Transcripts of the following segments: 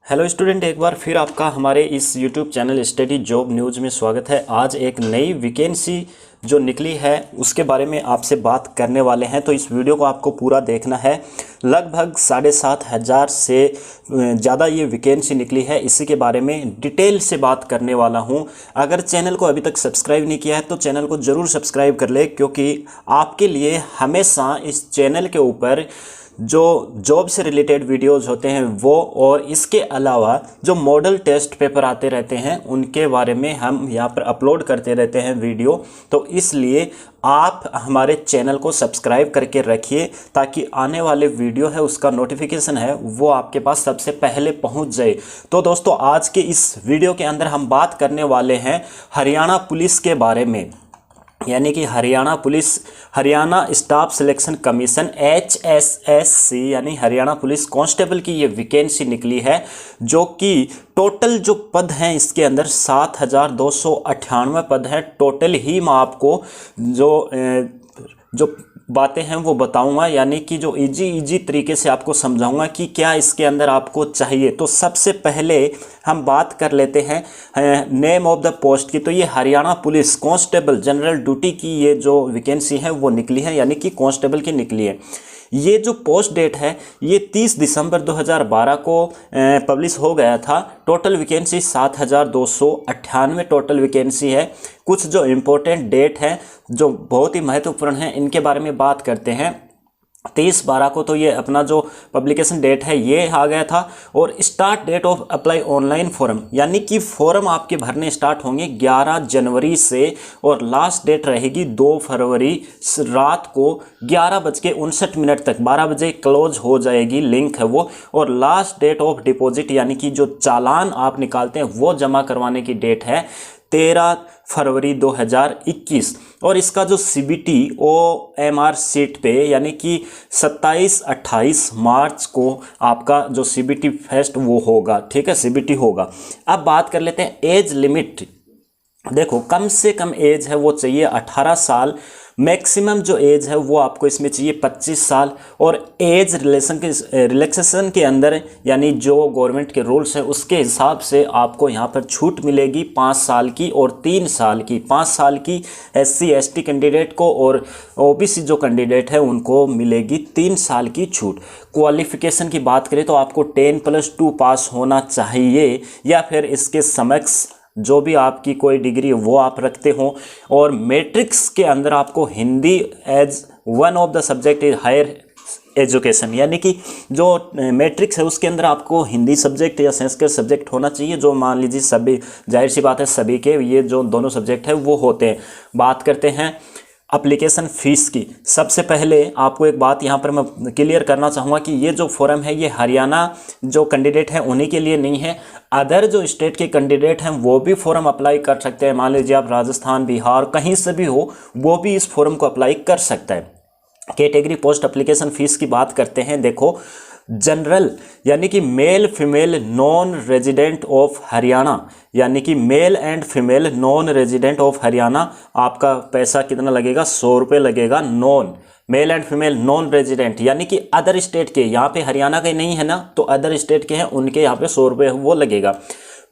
Hello student, एक बार फिर आपका हमारे इस YouTube channel study job news में स्वागत है। आज एक नई वैकेंसी जो निकली है उसके बारे में आपसे बात करने वाले हैं, तो इस वीडियो को आपको पूरा देखना है। लगभग 7,500 से ज़्यादा ये वैकेंसी निकली है, इसी के बारे में डिटेल से बात करने वाला हूँ। अगर चैनल को अभी तक सब्सक्राइब नहीं किया है तो चैनल को ज़रूर सब्सक्राइब कर ले, क्योंकि आपके लिए हमेशा इस चैनल के ऊपर जो जॉब से रिलेटेड वीडियोस होते हैं वो, और इसके अलावा जो मॉडल टेस्ट पेपर आते रहते हैं उनके बारे में हम यहाँ पर अपलोड करते रहते हैं वीडियो। तो इसलिए आप हमारे चैनल को सब्सक्राइब करके रखिए ताकि आने वाले वीडियो है उसका नोटिफिकेशन है वो आपके पास सबसे पहले पहुंच जाए। तो दोस्तों, आज के इस वीडियो के अंदर हम बात करने वाले हैं हरियाणा पुलिस के बारे में, यानी कि Haryana staff selection commission HSSC यानी हरियाणा पुलिस कांस्टेबल की ये वैकेंसी निकली है, जो कि टोटल जो पद हैं इसके अंदर 7,298 पद हैं टोटल ही। मैं आपको जो बातें हैं वो बताऊंगा, यानी कि जो इजी तरीके से आपको समझाऊंगा कि क्या इसके अंदर आपको चाहिए। तो सबसे पहले हम बात कर लेते हैं नेम ऑफ द पोस्ट की। तो ये Haryana police constable general duty की ये जो वैकेंसी है वो निकली है, यानी कि कांस्टेबल की निकली है। ये जो पोस्ट डेट है ये 30 दिसंबर 2012 को पब्लिश हो गया था। टोटल वैकेंसी 7,298 टोटल वैकेंसी है। कुछ जो इम्पोर्टेंट डेट हैं जो बहुत ही महत्वपूर्ण हैं इनके बारे में बात करते हैं। 30/12 को तो ये अपना जो पब्लिकेशन डेट है ये आ गया था, और start date of apply online form, यानी कि फॉर्म आपके भरने स्टार्ट होंगे 11 जनवरी से, और लास्ट डेट रहेगी 2 फरवरी रात को 11:59 तक, 12 बजे क्लोज हो जाएगी लिंक है वो। और लास्ट डेट ऑफ डिपॉजिट, यानी कि जो चालान आप निकालते हैं वो जमा करवाने की डेट है 13 फरवरी 2021। और इसका जो CBT OMR सीट पे, यानी कि 27-28 मार्च को आपका जो CBT फेस्ट वो होगा, ठीक है, CBT होगा। अब बात कर लेते हैं एज लिमिट। देखो, कम से कम एज है वो चाहिए 18 साल, मैक्सिमम जो एज है वो आपको इसमें चाहिए 25 साल। और एज रिलैक्सेशन के अंदर, यानी जो गवर्नमेंट के रूल्स हैं उसके हिसाब से आपको यहाँ पर छूट मिलेगी 5 साल की और 3 साल की। 5 साल की SC ST कैंडिडेट को, और OBC जो कैंडिडेट है उनको मिलेगी 3 साल की छूट। क्वालिफिकेशन की बात करें तो आपको 10+2 पास होना चाहिए, या फिर इसके समक्ष जो भी आपकी कोई डिग्री वो आप रखते हो। और मैट्रिक्स के अंदर आपको Hindi as one of the subject is higher education, यानी कि जो मैट्रिक्स है उसके अंदर आपको हिंदी सब्जेक्ट या संस्कृत सब्जेक्ट होना चाहिए, जो मान लीजिए सभी, जाहिर सी बात है सभी के ये जो दोनों सब्जेक्ट है वो होते हैं। बात करते हैं एप्लीकेशन फ़ीस की। सबसे पहले आपको एक बात यहाँ पर मैं क्लियर करना चाहूँगा कि ये जो फॉर्म है ये हरियाणा जो कैंडिडेट हैं उन्हीं के लिए नहीं है, अदर जो स्टेट के कैंडिडेट हैं वो भी फॉर्म अप्लाई कर सकते हैं। मान लीजिए आप राजस्थान, बिहार कहीं से भी हो, वो भी इस फॉर्म को अप्लाई कर सकता है। कैटेगरी पोस्ट एप्लीकेशन फ़ीस की बात करते हैं। देखो, जनरल यानी कि male female non resident of Haryana, यानी कि male and female non resident of Haryana, आपका पैसा कितना लगेगा? 100 रुपये लगेगा। Non male and female non resident, यानी कि अदर स्टेट के, यहाँ पे हरियाणा के नहीं है ना, तो अदर स्टेट के हैं उनके यहाँ पे 100 रुपये वो लगेगा।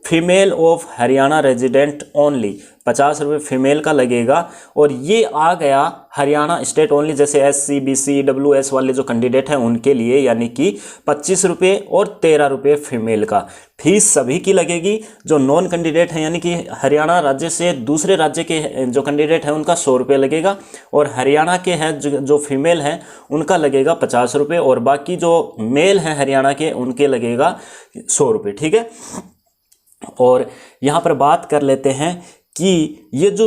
Female of Haryana resident only 50 रुपये फीमेल का लगेगा। और ये आ गया हरियाणा स्टेट ओनली, जैसे SC BC WS वाले जो कैंडिडेट हैं उनके लिए, यानी कि 25 रुपये और 13 रुपये फीमेल का। फीस सभी की लगेगी। जो नॉन कैंडिडेट हैं, यानी कि हरियाणा राज्य से दूसरे राज्य के जो कैंडिडेट हैं उनका 100 रुपये लगेगा, और हरियाणा के हैं जो फीमेल हैं उनका लगेगा 50 रुपये, और बाकी जो मेल हैं हरियाणा के उनके लगेगा 100 रुपये, ठीक है। और यहाँ पर बात कर लेते हैं कि ये जो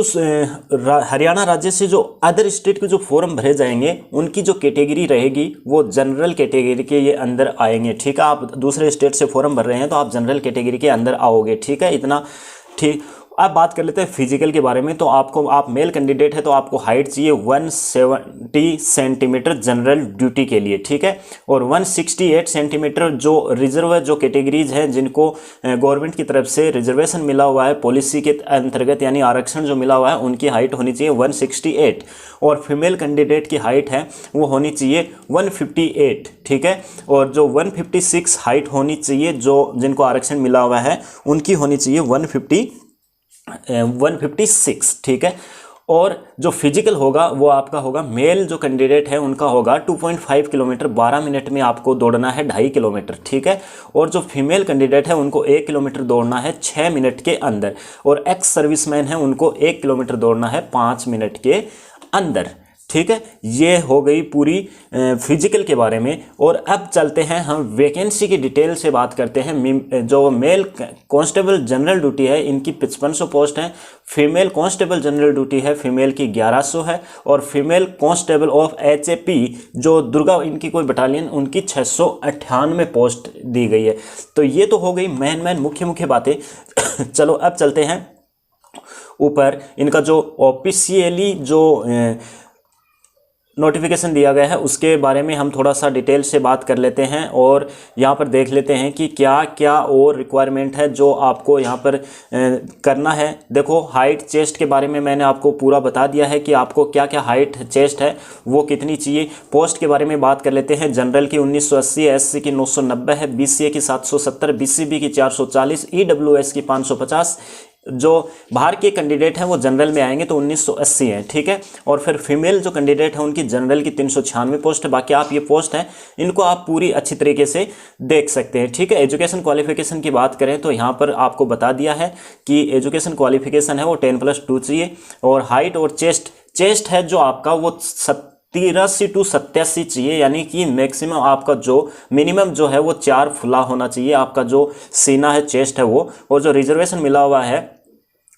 हरियाणा राज्य से जो अदर स्टेट के जो फॉर्म भरे जाएंगे उनकी जो कैटेगरी रहेगी वो जनरल कैटेगरी के ये अंदर आएंगे, ठीक है। आप दूसरे स्टेट से फॉर्म भर रहे हैं तो आप जनरल कैटेगरी के अंदर आओगे, ठीक है, इतना ठीक। अब बात कर लेते हैं फिजिकल के बारे में। तो आप मेल कैंडिडेट है तो आपको हाइट चाहिए 170 सेंटीमीटर जनरल ड्यूटी के लिए, ठीक है, और 168 सेंटीमीटर जो रिजर्व जो कैटेगरीज हैं जिनको गवर्नमेंट की तरफ से रिजर्वेशन मिला हुआ है पॉलिसी के अंतर्गत, यानी आरक्षण जो मिला हुआ है, उनकी हाइट होनी चाहिए 168, और फीमेल कैंडिडेट की हाइट है वो होनी चाहिए 158, ठीक है, और जो 156 हाइट होनी चाहिए जो जिनको आरक्षण मिला हुआ है उनकी होनी चाहिए 156, ठीक है। और जो फिजिकल होगा वो आपका होगा, मेल जो कैंडिडेट है उनका होगा 2.5 किलोमीटर 12 मिनट में आपको दौड़ना है, 2.5 किलोमीटर, ठीक है, और जो फीमेल कैंडिडेट है उनको 1 किलोमीटर दौड़ना है 6 मिनट के अंदर, और एक्स सर्विसमैन है उनको 1 किलोमीटर दौड़ना है 5 मिनट के अंदर, ठीक है। ये हो गई पूरी फिजिकल के बारे में। और अब चलते हैं हम वैकेंसी की डिटेल से बात करते हैं। जो मेल कांस्टेबल जनरल ड्यूटी है इनकी 5500 पोस्ट हैं, फीमेल कांस्टेबल जनरल ड्यूटी है फीमेल की 1100 है, और फीमेल कांस्टेबल ऑफ HAP जो दुर्गा इनकी कोई बटालियन उनकी 698 पोस्ट दी गई है। तो ये तो हो गई मेन मुख्य बातें। चलो अब चलते हैं ऊपर, इनका जो ऑफिशियली जो नोटिफिकेशन दिया गया है उसके बारे में हम थोड़ा सा डिटेल से बात कर लेते हैं, और यहाँ पर देख लेते हैं कि क्या क्या और रिक्वायरमेंट है जो आपको यहाँ पर करना है। देखो, हाइट चेस्ट के बारे में मैंने आपको पूरा बता दिया है कि आपको क्या क्या हाइट चेस्ट है वो कितनी चाहिए। पोस्ट के बारे में बात कर लेते हैं। जनरल की 1980, SC की 990 है, BCA की 770, BCB की 440, EWS की 550। जो बाहर के कैंडिडेट हैं वो जनरल में आएंगे तो 1980 है, ठीक है, और फिर फीमेल जो कैंडिडेट है उनकी जनरल की 396 पोस्ट है। बाकी आप ये पोस्ट है इनको आप पूरी अच्छी तरीके से देख सकते हैं, ठीक है। एजुकेशन क्वालिफिकेशन की बात करें तो यहाँ पर आपको बता दिया है कि एजुकेशन क्वालिफिकेशन है वो 10+2 चाहिए, और हाइट और चेस्ट है जो आपका वो 83 to 87 चाहिए, यानी कि मैक्सिमम आपका जो मिनिमम जो है वो 4 फुला होना चाहिए आपका जो सीना है, चेस्ट है वो। और जो रिजर्वेशन मिला हुआ है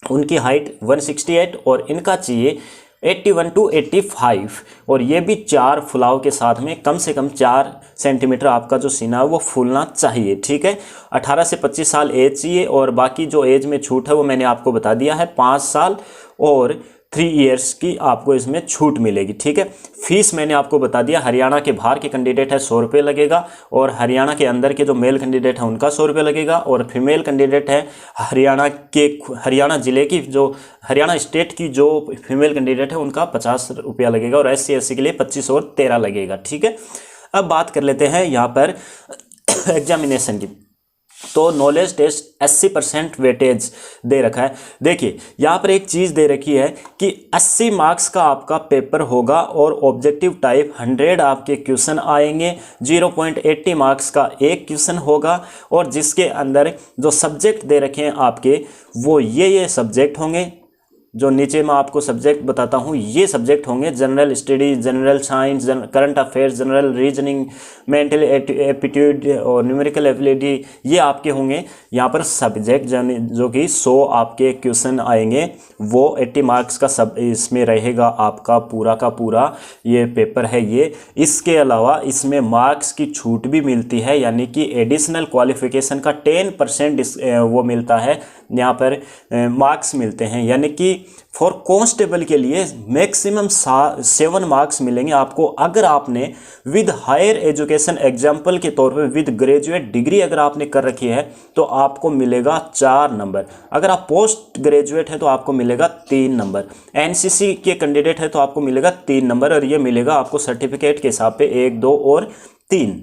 उनकी हाइट 168 और इनका चाहिए 81 to 85, और ये भी 4 फुलाव के साथ में कम से कम 4 सेंटीमीटर आपका जो सीना है वो फूलना चाहिए, ठीक है। 18 से 25 साल एज चाहिए, और बाकी जो एज में छूट है वो मैंने आपको बता दिया है, 5 साल और 3 इयर्स की आपको इसमें छूट मिलेगी, ठीक है। फीस मैंने आपको बता दिया, हरियाणा के बाहर के कैंडिडेट है 100 रुपये लगेगा, और हरियाणा के अंदर के जो मेल कैंडिडेट है उनका 100 रुपये लगेगा, और फीमेल कैंडिडेट है हरियाणा जिले की जो हरियाणा स्टेट की जो फीमेल कैंडिडेट है उनका 50 रुपया लगेगा, और SC SC के लिए 25 और 13 लगेगा, ठीक है। अब बात कर लेते हैं यहाँ पर एग्जामिनेशन की। तो नॉलेज टेस्ट 80% वेटेज दे रखा है। देखिए यहाँ पर एक चीज़ दे रखी है कि 80 मार्क्स का आपका पेपर होगा, और ऑब्जेक्टिव टाइप 100 आपके क्वेश्चन आएंगे, 0.80 मार्क्स का एक क्वेश्चन होगा, और जिसके अंदर जो सब्जेक्ट दे रखे हैं आपके वो ये सब्जेक्ट होंगे। जो नीचे मैं आपको सब्जेक्ट बताता हूँ ये सब्जेक्ट होंगे: general study, general science, current affairs, general reasoning, mental aptitude और न्यूमेरिकल एबिलिटी, ये आपके होंगे यहाँ पर सब्जेक्ट, जो कि 100 आपके क्वेश्चन आएंगे, वो 80 मार्क्स का सब इसमें रहेगा आपका पूरा का पूरा ये पेपर है ये। इसके अलावा इसमें मार्क्स की छूट भी मिलती है, यानी कि एडिशनल क्वालिफिकेशन का 10% वो मिलता है, यहाँ पर मार्क्स मिलते हैं, यानी कि फॉर कांस्टेबल के लिए मैक्सिमम 7 मार्क्स मिलेंगे आपको अगर आपने विद हायर एजुकेशन, एग्जाम्पल के तौर पे विद ग्रेजुएट डिग्री अगर आपने कर रखी है तो आपको मिलेगा 4 नंबर। अगर आप पोस्ट ग्रेजुएट है तो आपको मिलेगा 3 नंबर। NCC के कैंडिडेट है तो आपको मिलेगा 3 नंबर, और ये मिलेगा आपको सर्टिफिकेट के हिसाब पे 1, 2 और 3,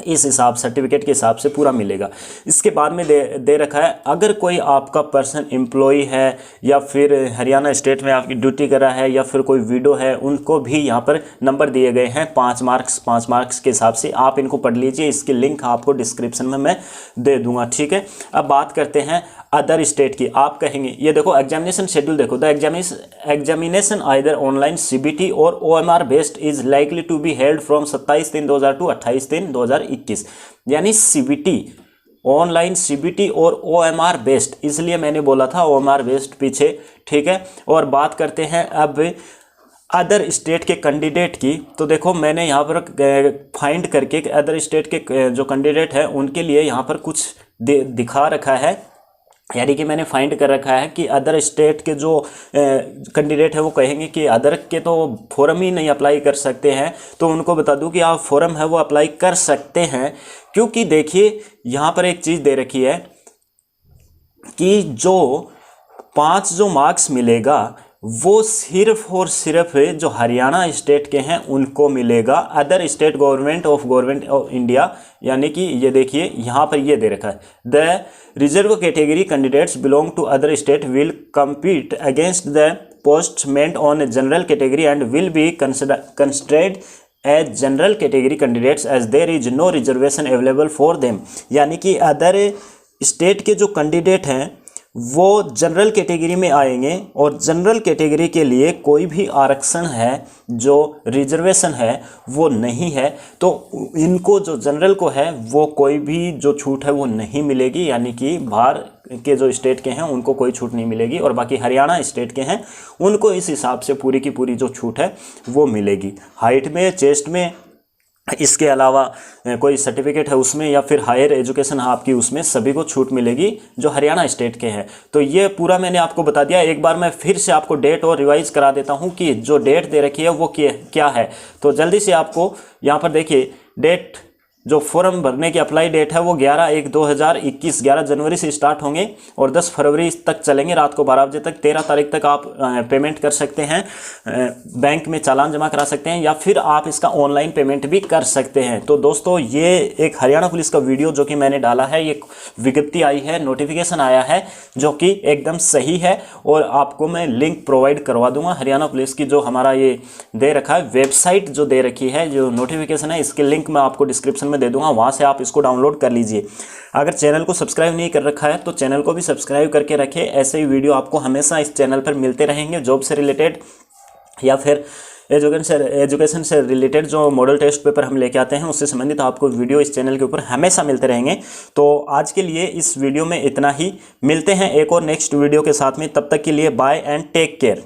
इस हिसाब सर्टिफिकेट के हिसाब से पूरा मिलेगा। इसके बाद में दे रखा है अगर कोई आपका पर्सन एम्प्लॉय है या फिर हरियाणा स्टेट में आपकी ड्यूटी कर रहा है या फिर कोई विडो है, उनको भी यहाँ पर नंबर दिए गए हैं 5 मार्क्स के हिसाब से। आप इनको पढ़ लीजिए, इसकी लिंक आपको डिस्क्रिप्शन में मैं दे दूंगा, ठीक है। अब बात करते हैं अदर स्टेट की। आप कहेंगे ये देखो एग्जामिनेशन शेड्यूल देखो, the examination either online CBT और OMR based is likely to be held from 27/3/2000 to 28/3/2021। यानी CBT ऑनलाइन, CBT और OMR बेस्ड, इसलिए मैंने बोला था OMR बेस्ड पीछे, ठीक है। और बात करते हैं अब अदर स्टेट के कैंडिडेट की। तो देखो मैंने यहाँ पर फाइंड करके अदर स्टेट के जो कैंडिडेट हैं उनके लिए यहाँ पर कुछ दिखा रखा है। यानी कि मैंने फाइंड कर रखा है कि अदर स्टेट के जो कैंडिडेट है वो कहेंगे कि अदर के तो फॉर्म ही नहीं अप्लाई कर सकते हैं, तो उनको बता दूं कि आप फॉर्म है वो अप्लाई कर सकते हैं। क्योंकि देखिए यहाँ पर एक चीज़ दे रखी है कि जो 5 जो मार्क्स मिलेगा वो सिर्फ और सिर्फ जो हरियाणा स्टेट के हैं उनको मिलेगा, other state government of India. यानी कि ये देखिए यहाँ पर ये दे रखा है, the reserve category candidates belong to other state will compete against the post meant on general category and will be considered as general category candidates as there is no reservation available for them. यानी कि other state के जो candidate हैं वो general category में आएंगे और general category के लिए कोई भी आरक्षण है, जो रिजर्वेशन है वो नहीं है, तो इनको जो जनरल को है वो कोई भी जो छूट है वो नहीं मिलेगी। यानी कि बाहर के जो स्टेट के हैं उनको कोई छूट नहीं मिलेगी और बाकी हरियाणा स्टेट के हैं उनको इस हिसाब से पूरी की पूरी जो छूट है वो मिलेगी। हाइट में, चेस्ट में, इसके अलावा कोई सर्टिफिकेट है उसमें या फिर हायर एजुकेशन है आपकी, उसमें सभी को छूट मिलेगी जो हरियाणा स्टेट के हैं। तो ये पूरा मैंने आपको बता दिया। एक बार मैं फिर से आपको डेट और रिवाइज करा देता हूँ कि जो डेट दे रखी है वो क्या है। तो जल्दी से आपको यहाँ पर देखिए, डेट जो फॉर्म भरने की अप्लाई डेट है वो 11/1/2021 11 जनवरी से स्टार्ट होंगे और 10 फरवरी तक चलेंगे, रात को 12 बजे तक। 13 तारीख तक आप पेमेंट कर सकते हैं, बैंक में चालान जमा करा सकते हैं या फिर आप इसका ऑनलाइन पेमेंट भी कर सकते हैं। तो दोस्तों ये एक हरियाणा पुलिस का वीडियो जो कि मैंने डाला है, ये विज्ञप्ति आई है, नोटिफिकेशन आया है जो कि एकदम सही है और आपको मैं लिंक प्रोवाइड करवा दूंगा। हरियाणा पुलिस की जो हमारा ये दे रखा है वेबसाइट जो दे रखी है, जो नोटिफिकेशन है, इसके लिंक मैं आपको डिस्क्रिप्शन में दे दूंगा, वहां से आप इसको डाउनलोड कर लीजिए। अगर चैनल को सब्सक्राइब नहीं कर रखा है तो चैनल को भी सब्सक्राइब करके रखें। ऐसे ही वीडियो आपको हमेशा इस चैनल पर मिलते रहेंगे, जॉब से रिलेटेड या फिर एजुकेशन से रिलेटेड जो मॉडल टेस्ट पेपर हम लेके आते हैं उससे संबंधित आपको वीडियो इस चैनल के ऊपर हमेशा मिलते रहेंगे। तो आज के लिए इस वीडियो में इतना ही, मिलते हैं एक और नेक्स्ट वीडियो के साथ में। तब तक के लिए बाय एंड टेक केयर।